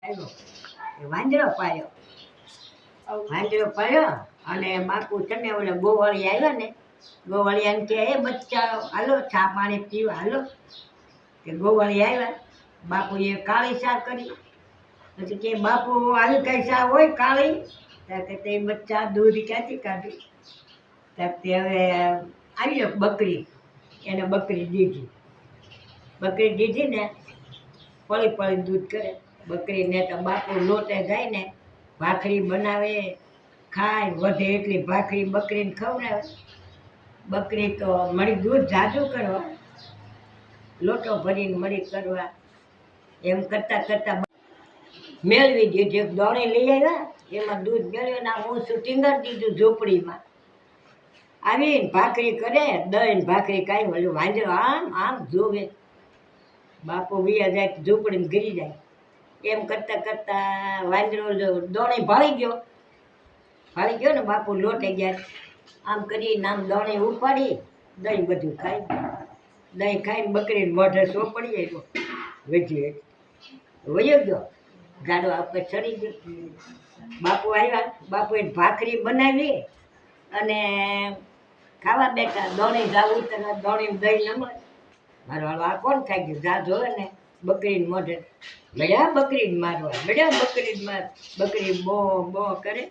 આવ્યો વાંદરો પાડ્યો અને બાપુ છે ને ઓલા ગોવાળી આવ્યા ને ગોવાળિયાને કે એ બચ્ચા હાલો ચા પાણી પીવા હાલો કે ગોવાળી આવ્યા બાપુએ કાળી ચા કરી પછી કે બાપુ આવી કઈ ચા હોય કાળી ત્યાં કે તે બચ્ચા દૂધ ક્યાંથી કાઢી ત્યાં તે હવે આવી બકરી એને બકરી દીધી ને પળી દૂધ કરે બકરીને તો બાપુ લોટે જાય ને ભાખરી બનાવે ખાય વધે એટલી ભાખરી બકરીને ખવડાવે બકરી તો મળી દૂધ જાજુ કરવા લોટો ભરીને મળી કરવા એમ કરતાં કરતાં મેળવી દીધી એક દોણી લઈ આવ્યા એમાં દૂધ મેળવ્યું ને હું ટીંગાડી દીધું ઝૂંપડીમાં આવીને ભાખરી કરે દહીં ભાખરી કાંઈ ઓલું વાંદરો આમ જોવે બાપુ વિયા જાય ઝૂંપડીમાં ગરી જાય એમ કરતાં કરતાં વાંદરો દોણી ભાળી ગયો ને બાપુ લોટે ગયા આમ કરીને આમ દોણી ઉપાડી દહીં બધું દહીં ખાઈને બકરીને મોઢે સોપડી આવ્યો વચ્ચે વયો ગયો ગાડો આપણે ચડી ગયો બાપુ આવ્યા બાપુએ ભાખરી બનાવી અને ખાવા બેઠા દોણી જાવું દોણી દહીં નમર મારો આ કોણ ખાઈ ગયું જા જોવે ને બકરીને મોઢે મળ્યા બકરીને મારવા મળ્યા બકરીને માર બકરી બો કરે